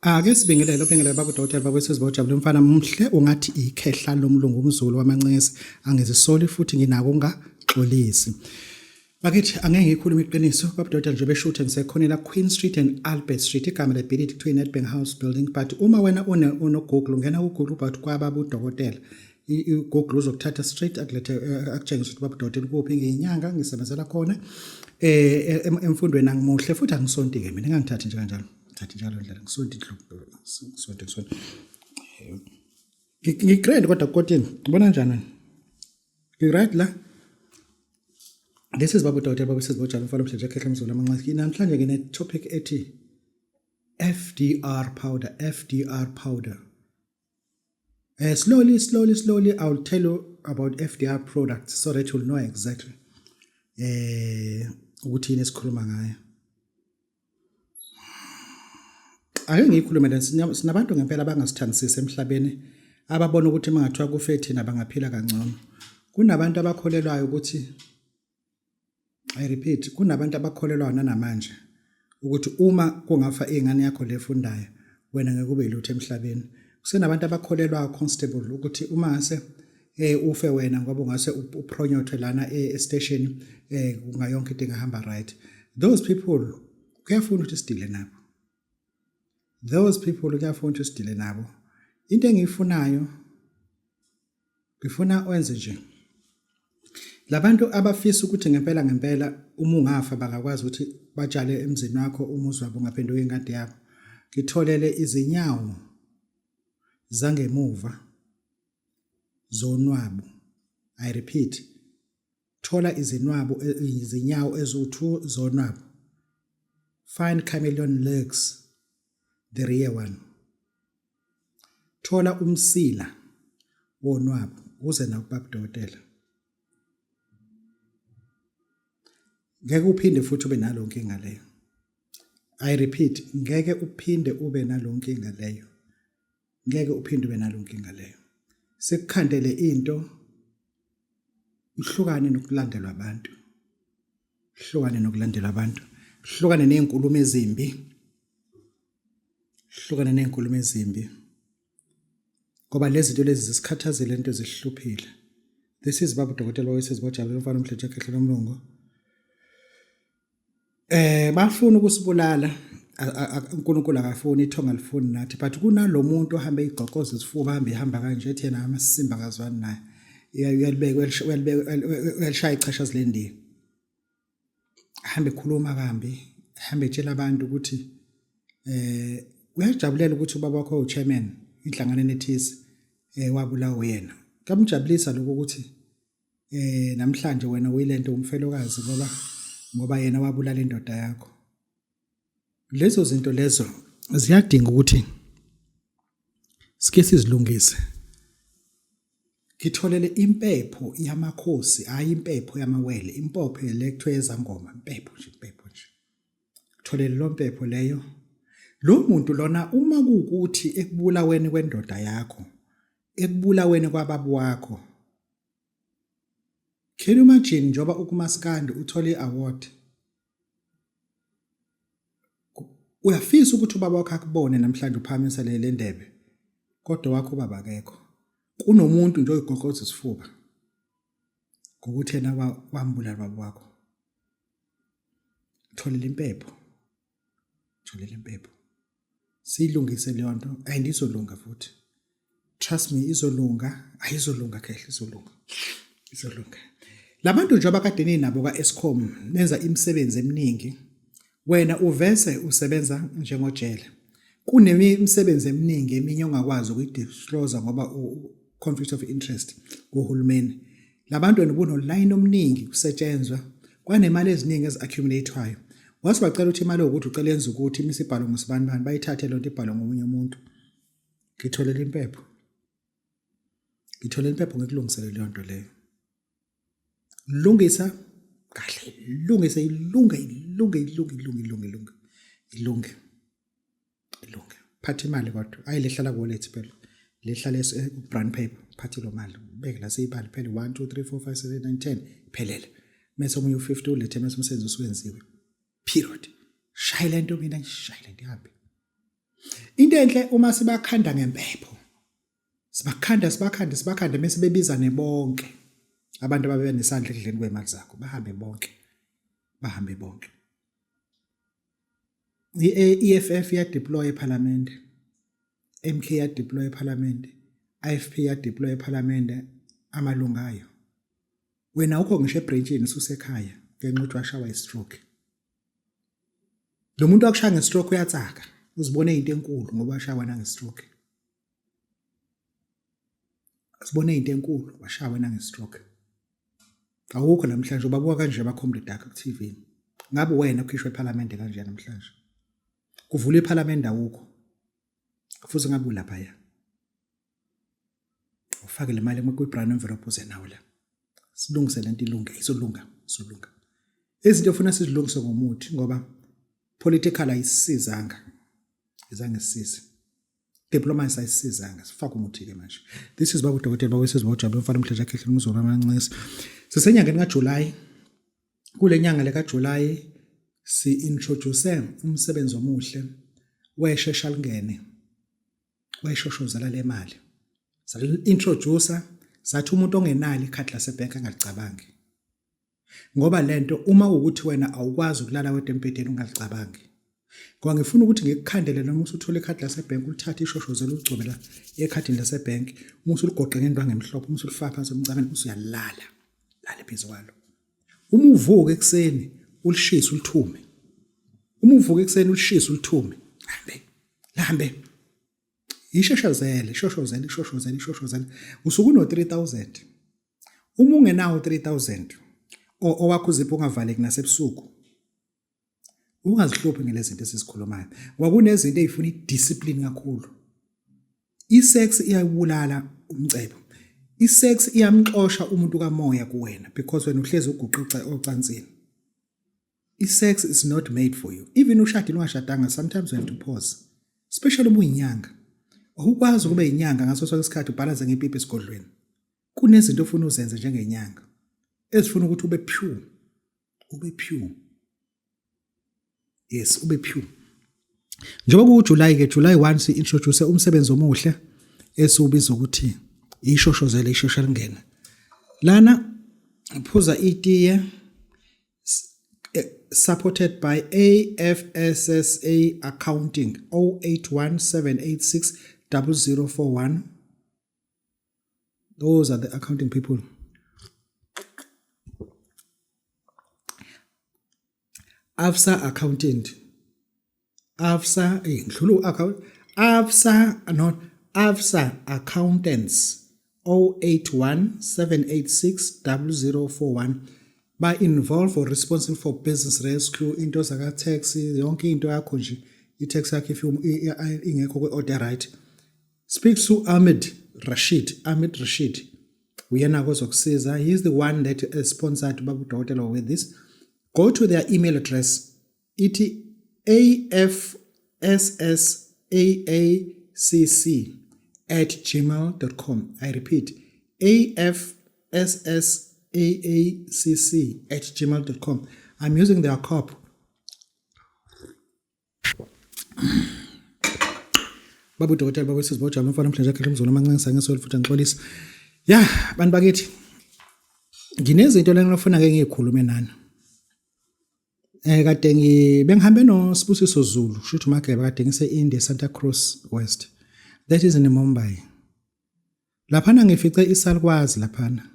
Ake sibingelele ubingelele baba udokotela baba wesizibojabula umfana mhle ungathi ikhehla lomlungu umzulu wamancesi angizisoli futhi nginako ungaxolisi. Bakithi angeke ngikhuluma iqiniso baba udokotela nje beshuthe ngisekhonela Queen Street and Albert Street igama lebhilidi kuthiwa Nedbank House Building but uma wena uno Google ungena ku Google but kwababa udokotela iGoogle uzokuthatha straight akulethe akutshengisa ukuthi baba udokotela kuphi ngenyanga ngisebenzela khona emfundweni angimuhle futhi angisonti ke mina ngangithathi nje kanjalo thathi njalo ndlela ngisonto idlulu ngigrade kodwa kodini ubona njani ngi-right la this is baba udokotela baba sesibojana mfana mhle ekhehla mzulu amanxasi namhlanje ngine topic ethi FDR powder. Slowly I'll tell you about FDR products so that you'll know exactly ukuthi yini esikhuluma ngayo. Ake ngikhulume la sinabantu ngempela abangasithandisisi emhlabeni ababona ukuthi mangathiwa kufe thina bangaphila kangcono. Kunabantu abakholelwayo ukuthi I repeat kunabantu abakholelwayo nanamanje ukuthi uma kungafa ingane yakho lefundayo wena ngeke ube yilutho emhlabeni. Kusenabantu abakholelwayo constable ukuthi uma ngase ufe wena ngoba ungase upronyothwe lana station kungayonke into engahamba right. Those people kuyafuna ukuthi sidile nabo. Kuyafuna ukuthi sidile nabo. Into engiyifunayo ngifuna wenze nje. Labantu abafisa ukuthi ngempela uma ungafa bangakwazi ukuthi batshale emzini wakho umuzi wabo ngaphenduka ingadi yabo. Ngitholele izinyawo zangemuva zonwabo. I repeat. Thola izinyawo ezu2 zonwabo. Find chameleon legs, the rear one. Thola umsila wonwabo uze nawo baba udokotela. Ngeke uphinde futhi ube nalo nkinga leyo. I repeat, ngeke uphinde ube nalo nkinga leyo. Ngeke uphinde ube nalo nkinga leyo. Sekukhandele into uhlukane nokulandelwa abantu. Hlukane nezinkulumo ezimbi. Ngoba lezi zinto lezi zisikhathazile into ezihluphile. This is baba udokotela wesizibojabula umfana mhle ekhehla lomlungu. Bafuna ukusibulala uNkulunkulu akafuni ithonga lifuni nathi but kunalomuntu ohamba igqokoza isifuba ehamba kanje ethi yena amasimba kazwani naye uyalishaya ichasha zilendiwe ahambe ekhuluma kambi ahambe etshela abantu ukuthi uyajabulela ukuthi ubaba wakho uchairman inhlangano ethize wabulawa uyena kamjabulisa lokho ukuthi namhlanje wena uyilento umfelokazi ngoba yena wabulala indoda yakho. Lezo zinto lezo ziyadinga ukuthi sike sizilungise. Ngitholele impepho yamakhosi, hayi impepho yamawele, impepho elekthwe ezangoma, impepho nje. Ngitholele lo mpepho leyo. Lo muntu lona uma kuukuthi ekubulaweni kwendoda yakho, ekubulaweni kwababu wakho. Can you imagine njoba ukumaskandi uthole iaward? Uyafisa ukuthi ubaba wakho akubone namhlanje uphakamisa le ndebe kodwa wakho ubaba akekho. Kunomuntu nje oyigoqoza isifuba ngokuthi yena wambulala baba wakho. Tholela impepho. Siyilungise leyo nto ayindizolunga futhi. Trust me izolunga, ayizolunga khehla izolunga. Labantu nje abakade nabo kaEskom nenza imisebenzi eminingi. Wena uvese usebenza njengojele. Kunemisebenzi eminingi eminye ongakwazi ukuyidisclose ngoba conflict of interest kuhulumeni. Labantu wena ubuno line omningi kusetshenzwa kwanemali eziningi eziaccumulatewayo. Wasibacela ukuthi imali ukuthi ucela yenza ukuthi imisibhalo ngosibanibani bayithathe lonto ibhalo ngomunye umuntu. Ngitholela impepho ngikulungisele leyo nto leyo. Lungisa kahle, ilunge. Phatha imali kodwa ayilehlala wallet phela. Lehlala brown paper, phatha lo mali. Beke la seyibhali phela 1 2 3 4 5 6 7 8 9 10 phelele. Mase omunye u50 ulethe mase umsebenzi usuwenziwe. Period. Shaya lento mina ihambe. into enhle uma sibakhanda ngempepho sibakhanda bese bebizane bonke abantu ababe nesandla ekudleni kwemali zakho bahambe bonke i-EFF ya deploy eParliament, MK ya deploy eParliament, IFP ya deploy eParliament amalunga ayo. Wena ukho ngisho ebranchini ususekhaya ngenxa ukuthi washawa i-stroke. Lo muntu akushaya nge-stroke uyatsaka, uzibone into enkulu ngoba washawa nange-stroke. Uzibone into enkulu washawa nange-stroke. Awukho namhlanje ubabuka kanje abacomrade akho ku-TV. Ngabe wena ukhishwe eParliament kanje namhlanje. Kuvula iParliament awukho. Kufuze ngabe ulapha ya. Ufake le mali kwi-brown envelope uze nawo la. Silungise lento ilunge, izolunga. Izinto ofuna sizilungise ngomuthi ngoba political ayisizanga. Izange sisize. Diplomacy ayisizanga. Sifaka umuthi ke manje. This is babu Dr. Bawesizwe Mojaba mfana mhleja khehle umzolo amancisi. Sisenyangeni kaJuly. Kule nyanga leka July si introduce umsebenzi omuhle weshesha lingene. Wayishoshozela le mali. Sal introducer sathi umuntu ongenali ikhadi lasebhenki angalicabangi. Ngoba lento uma ukuthi wena awukwazi ukulala kwetempeteni ungalicabangi. Ngoba ngifuna ukuthi ngikukhandele noma usuthola ikhadi lasebhenki ulithatha ishoshozela uligcobela ekhadini lasebhenki, uma uligoqe ngendwangu emhlophe, uma ulifaka phansi emcabeni usuyalala. Lale phezu kwalo. Uma uvuka ekseni ulishisa ulithume. Uma uvuka ekseni ulishisa ulithume. Hambe. Ishoshozele. Usuku no 3000. Uma ungenawo 3000 owakho uzipho ungavaleki nasebusuku. Ungazihluphi ngale zinto esizikhulumayo. Kwakunezinto ezifuna idiscipline kakhulu. Isex iyabulala umcebo. Isex iyamxosha umuntu kamoya kuwena because wena uhlezi uguqica ocansini. Isex is not made for you. Even ushadile ungashadanga sometimes you have to pause. Especially uma uyinyanga. Awukwazi kube inyanga ngaso sonke isikhathi ubhalanse ngepipi esigodlweni. Kunezinto ofuna uzenze njengenyanga ezifuna ukuthi ube pure. Yes, ube pure. Njengoba kuJuly ke July 1 si introduce umsebenzi omuhle esubiza ukuthi ishoshozele ishosha lingena. Lana uphuza itiye supported by AFSSA Accounting 0817860041. Those are the accounting people. AFSA Accountant. AFSA Accountants 0817860041. By involved or responsible for business rescue into zaka tax yonke into yakho nje i-tax yakhe if ingekho kwe-order right. Speak to Ahmed Rashid. Uyena kozokusiza. He is the one that sponsored Babu Dr. with this. Go to their email address. It afssaacc@gmail.com. I repeat, afssaacc@gmail.com. I'm using their cop. Babu Dr. Bawesizwe Mojaba mfana mhleja khehle umzolo amancisi ngesoli futhi ngixolisa. Yeah, bantu bakithi. Nginezinto lengifuna ke ngikhulume nani. Kade bengihambe noSibusiso Zulu, shoot Mageba kade ngise India Santa Cruz West. That is in Mumbai. Laphana ngifice isalukwazi laphana.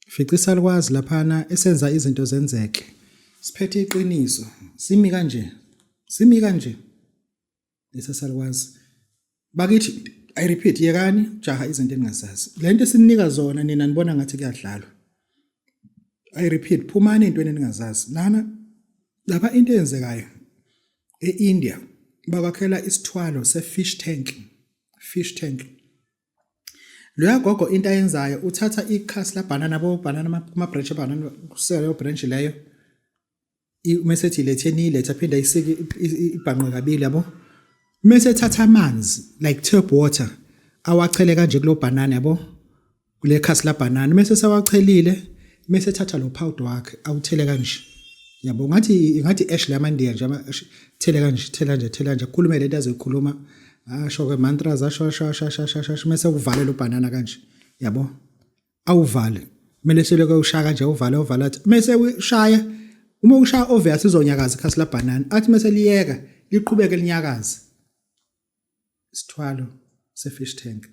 Fice isalukwazi laphana esenza izinto zenzeke. Siphethe iqiniso. Simi kanje. Lesasalukwazi. Bakithi I repeat yekani jaha izinto engazazi. Lento sinika zona nina nibona ngathi kuyadlalwa. I repeat, phumani into eningazazi. Lapha into eyenzekayo eIndia babakhela isithwalo se-fish tank. Lo yagogo into ayenzayo uthatha ikhasi la banana ama branch abanana kusela yo branch leyo. Message letha phinda isike ibhanqwe kabili yabo. Mase thatha amanzi like tap water awachele kanje kulo banana yabo. Kule khasi la banana mase sawachelile. Mese thatha lo powder wakhe awuthele kanje Yabo ngathi Ashley amandiya nje thela nje khulume lento azoyikhuluma asho ke mantras asho mase uvalela ubanana kanje yabo awuvale kumele seleke ushaya kanje uvala athi mase ushaya uma ushaya obvious izonyakaza ikhasi la banana athi mase liyeka liqhubeke linyakaza isithwalo se-fish tank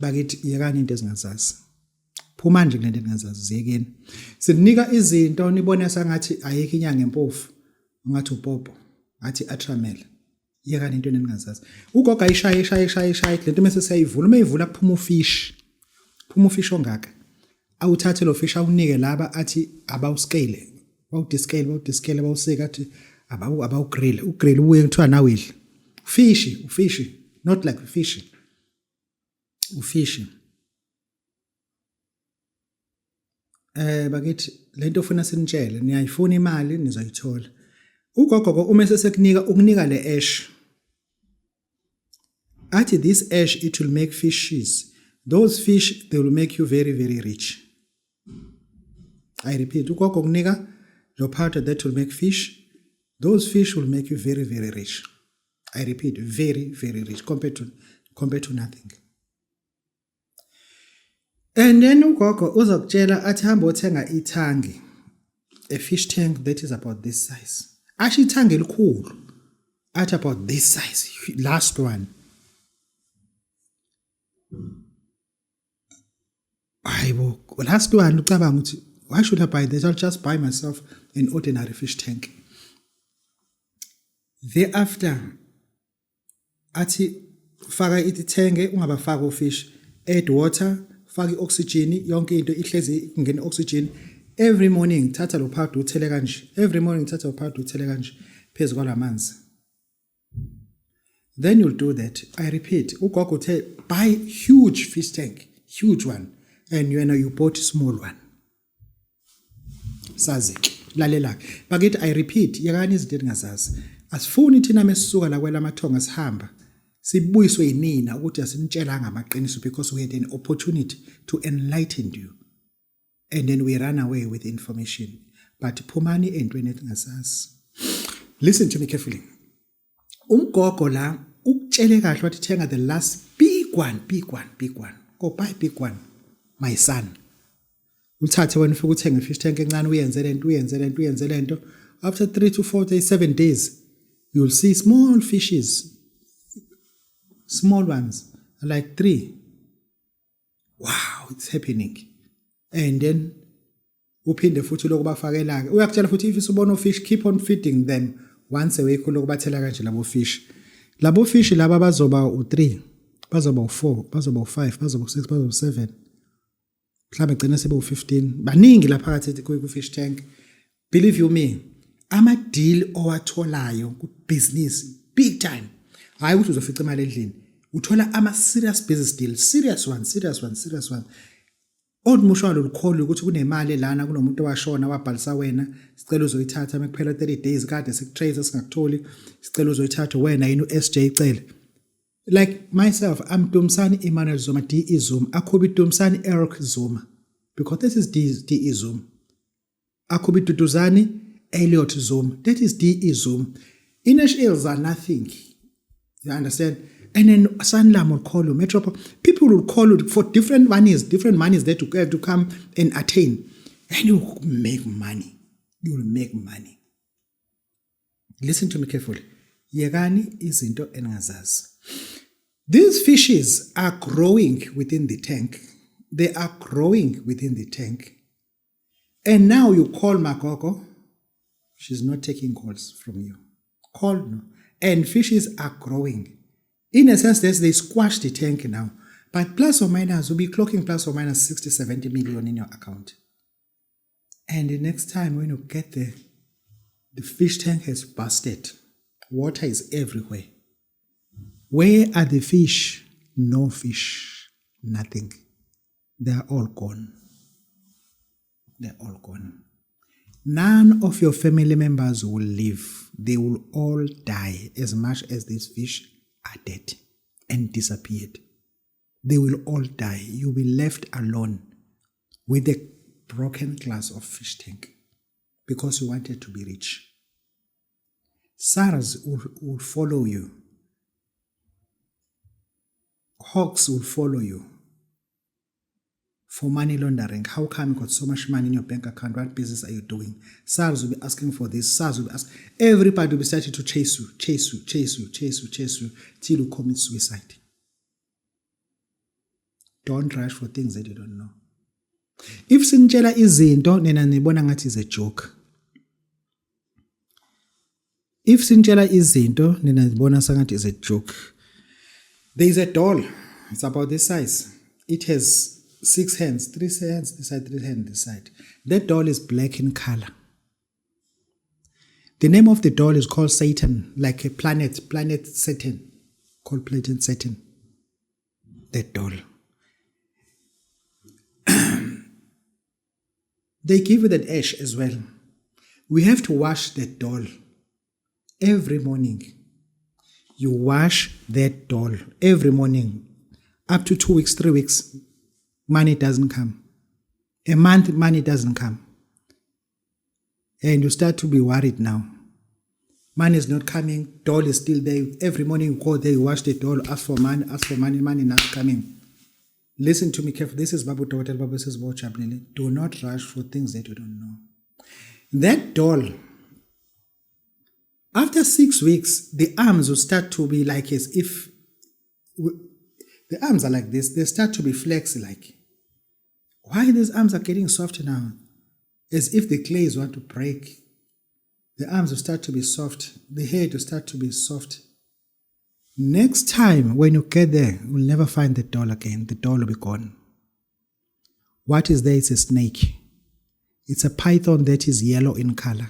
bakithi yekani into ezingazazi phuma nje kulento engazazi ziyekeni sinika izinto nibone sangathi ayikho inyanga empofu ungathi upopo athi atramel yekani into eningazazi ugoga ishaya lento mase siyayivula uma ivula kuphuma ufish ongaka awuthathe lo fish awunike laba athi abawuscale bawudiscale bawusika athi abawugrill ugrill ubuye kuthiwa nawidle ufish not like fish ufish bakithi lento ufuna sinitshele niyayifuna imali nizoyithola ugogo uma ukunika le ash athi this ash it will make fishes those fish they will make you very very rich. I repeat ugogo ukunika your powder that will make fish those fish will make you very very rich. I repeat very very rich compared to nothing. And then ugogo uzokutshela athi hamba uthenga ithangi a fish tank that is about this size asho ithangi elikhulu at about this size last one hayibo last one ucabanga ukuthi why should I buy this? I'll just buy myself an ordinary fish tank. Thereafter athi faka ithenge ungabafaka ufish add water faka ioxygen yonke into ihlezi ingena oxygen every morning thatha lo powder uthele kanje every morning thatha lo powder uthele kanje phezulu kwalamanzi then you'll do that. I repeat ugogo uthe buy huge fish tank huge one and you bought small one sazi lalela bakithi I repeat yakani izinto engazazi asifuni thina mesisuka la kwela mathonga sihamba sibuyiswe yinina ukuthi asinitshela ngamaqiniso because we had an opportunity to enlighten you and then we run away with information but phumani entweni etingazazi. Listen to me carefully. Umgogo la ukutshele kahle wathi thenga the last big one go buy big one my son uthathe wena ufike uthenga ifish tank encane uyenze lento after 3 to 4 days 7 days you'll see small fishes small ones like 3 wow it's happening and then uphinde futhi lokubafakela uyakutshela futhi if usubona fish keep on feeding them once a week lokubathela kanje labo fish laba bazoba u3 bazoba u4 bazoba u5 bazoba u6 bazoba u7 mhlawumbe gcina sebe u15 baningi la phakathi ku fish tank believe you me ama deal owatholayo ku business big time hayi ukuthi uzofica imali endlini uthola ama serious business deal serious one odmushwalo likholo ukuthi kunemali lana kunomuntu owashona wabhalisa wena sicela uzoyithatha mekuphela 30 days kade sikutrace singakutholi sicela uzoyithatha wena yini uSJ icele like myself I'm Dumsani Emmanuel Zuma DE Zuma akhobi Dumsani Eric Zuma because this is DE Zuma akhobi Duduzani Elliot Zuma that is DE Zuma initials are nothing you understand. And then Sanlam will call you, Metropole. People will call you for different monies that you have to come and attain. And you will make money. You will make money. Listen to me carefully. Yegani izinto engazazi. These fishes are growing within the tank. They are growing within the tank. And now you call Makoko. She's not taking calls from you. Call no. And fishes are growing. In a sense, they squash the tank now. But plus or minus, will be clocking plus or minus 60, 70 million in your account. And the next time when you get there, the fish tank has busted. Water is everywhere. Where are the fish? No fish. Nothing. They are all gone. They're all gone. None of your family members will live. They will all die as much as these fish are dead and disappeared. They will all die. You will be left alone with a broken glass of fish tank because you wanted to be rich. SARS will follow you. Hawks will follow you for money laundering. How come you got so much money in your bank account? What business are you doing? SARS will be asking for this. SARS will be asking. Everybody will be starting to chase you, till you commit suicide. Don't rush for things that you don't know. If sinitshela izinto nina nibona ngathi is a joke. If sinitshela izinto nina nibona sangathi is a joke. There is a doll. It's about this size. It has 6 hands, 3 hands this side, 3 hands this side. That doll is black in color. The name of the doll is called Satan, like a planet Saturn, called planet Saturn. That doll. They give you that ash as well. We have to wash that doll every morning. You wash that doll every morning. Up to 2 weeks, 3 weeks, money doesn't come. A month, money doesn't come. And you start to be worried now. Money is not coming, doll is still there. Every morning you go there, you wash the doll, ask for money, money not coming. Listen to me carefully. This is Babu Tawatel. Babu says, do not rush for things that you don't know. That doll, after 6 weeks, the arms will start to be like as if the arms are like this. They start to be flexy like. Why these arms are getting soft now? As if the clays want to break. The arms will start to be soft. The head will start to be soft. Next time when you get there, you'll never find the doll again. The doll will be gone. What is there? It's a snake. It's a python that is yellow in color.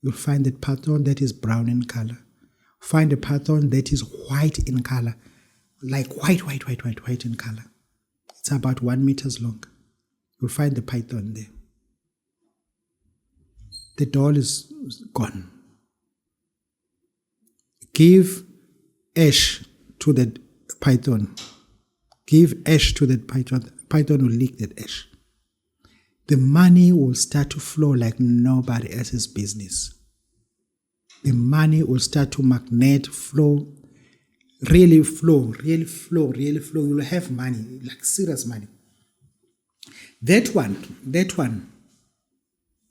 You'll find that python that is brown in color. Find a python that is white in color. Like white in color. It's about 1 meter long. You'll find the python there. The doll is gone. Give ash to that python. Give ash to that python. Python will lick that ash. The money will start to flow like nobody else's business. The money will start to magnet flow, really flow. You'll have money, like serious money. That one,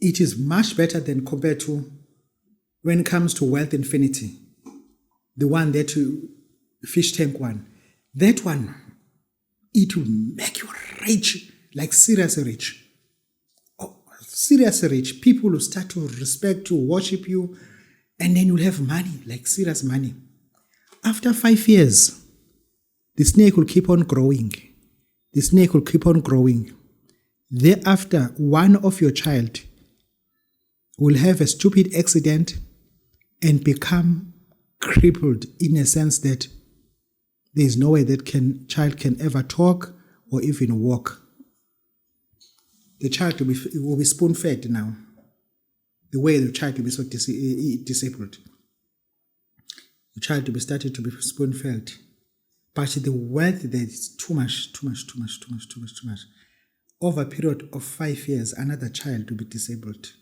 it is much better than compared to when it comes to wealth infinity. The one that you, fish tank one. That one, it will make you rich, like seriously rich. Oh, seriously rich. People will start to respect you, worship you, and then you'll have money, like serious money. After 5 years, the snake will keep on growing. The snake will keep on growing. Thereafter, one of your child will have a stupid accident and become crippled in a sense that there is no way that child can ever talk or even walk. The child will be spoon-fed now. The way the child will be so disabled. The child will be started to be spoon-fed. But the wealth there is too much. Over a period of 5 years, another child will be disabled.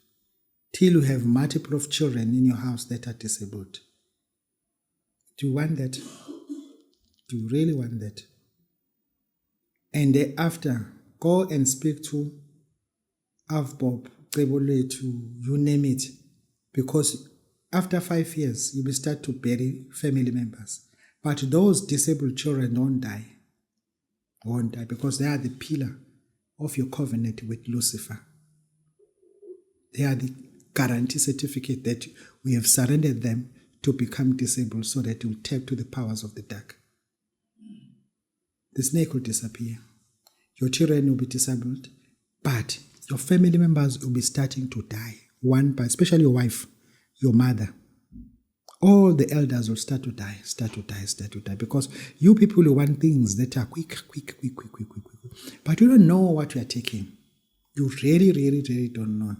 Till you have multiple of children in your house that are disabled. Do you want that? Do you really want that? And thereafter, go and speak to Avbob, to you name it. Because after 5 years, you will start to bury family members. But those disabled children don't die. Won't die because they are the pillar of your covenant with Lucifer. They are the guarantee certificate that we have surrendered them to become disabled so that you tap to the powers of the dark. The snake will disappear. Your children will be disabled, but your family members will be starting to die. One by, especially your wife, your mother. All the elders will start to die, because you people will want things that are quick. But you don't know what you are taking. You really don't know.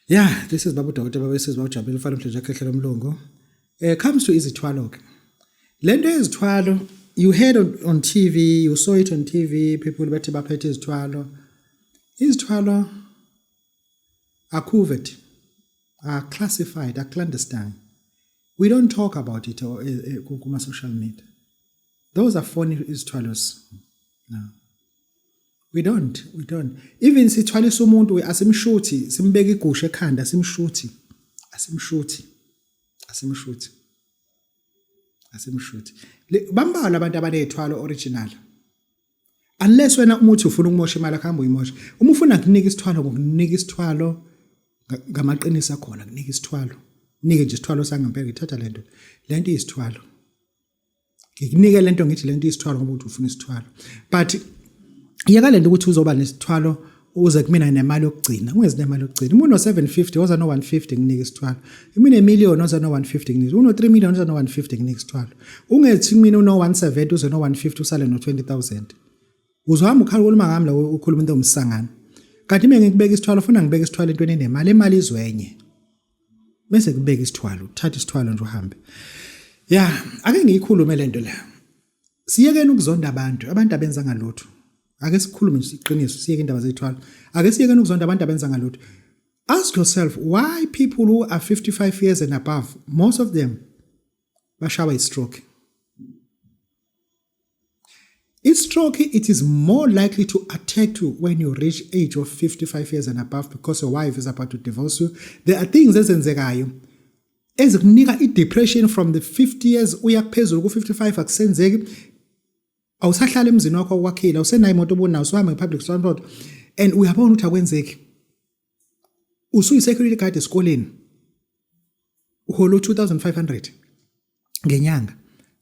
Yeah, this is Babu Dawuda. Babu says, "Bawujabule ufana mhlanje umlungu." Comes to izithwalo. Lento izithwalo, you heard on TV, you saw it on TV, people bethi baphethe izithwalo. Izithwalo are covered, are classified, are clandestine. We don't talk about it on social media. Those are phony isithwalos. No. We don't. Even sithwalisa umuntu asimshuthi, simbeka igusha ekhanda, asimshuthi. Bambala abantu abanezithwalo original. Unless wena umuthi ufuna ukumosha imali akhambe uyimosha. Uma ufuna ukunika isithwalo ngokunika isithwalo ngamaqiniso akhona, kunika isithwalo. Nike nje isithwalo sangempela ngithatha lento. Lento iyisithwalo. Ngikunike lento ngithi lento iyisithwalo ngoba uthi ufuna isithwalo. But yeka lento ukuthi uzoba nesithwalo uze kumina nemali yokugcina. Ungezi nemali yokugcina. Umuntu no750 oza no150 nginika isithwalo. Imini emillion oza no150 nginika. Uno 3 million oza no150 nginika isithwalo. Ungethi mina uno170 uze no150 usale no20000. Uzohamba ukhuluma ngami la ukhuluma into omsangana. Kanti mina ngikubeka isithwalo ufuna ngibeke isithwalo entweni enemali, imali izwenye. Bese kubeka isithwalo, uthatha isithwalo nje uhambe. Yeah, ake ngiyikhulume lento la. Siyekeni ukuzonda abantu abenza ngalutho. Ake sikhulume nje iqiniso, siyeke indaba zethwalo. Ake siyekeni ukuzonda abantu abenza ngalutho. Ask yourself why people who are 55 years and above, most of them bashawa stroke. Stroke, it is more likely to attack you when you reach age of 55 years and above because your wife is about to divorce you. There are things ezenzekayo ezikunika depression from the 50 years uya phezulu ku 55 akusenzeki. Awusahlala emzini wakho wakwakhila, usenayo imoto obonayo, usihamba ngepublic transport and uyabona ukuthi akwenzeki. Usuyi-security guard esikoleni. Uholo 2500 ngenyanga.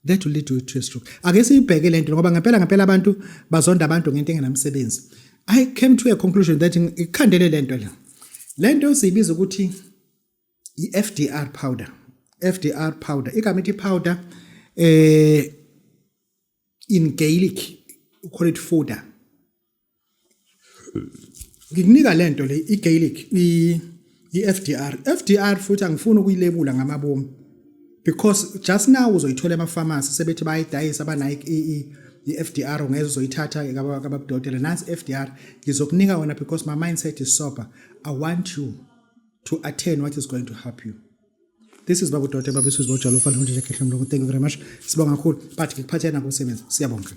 That will lead to a stroke. Ake siyibheke lento ngoba ngempela abantu bazonda abantu ngento engenamsebenzi. I came to a conclusion that ikhandele lento la. Lento siyibiza ukuthi i-FDR powder. FDR powder. Igama ithi powder in Gaelic we call it fodder. Ngikunika lento le iGaelic i-FDR. FDR futhi angifuni ukuyilebula ngamabomu. Because just now uzoyithola ema-pharmacy sebethi bayidayisa abanayo i-FDR ungeze uzoyithatha kababudokotela nansi FDR ngizokunika wona because my mindset is sober. I want you to attain what is going to help you. This is Babu Dr. Babisuzbo Jalo. Thank you very much. Sibonga kakhulu but ngikuphathela nakumsebenzi. Siyabonga.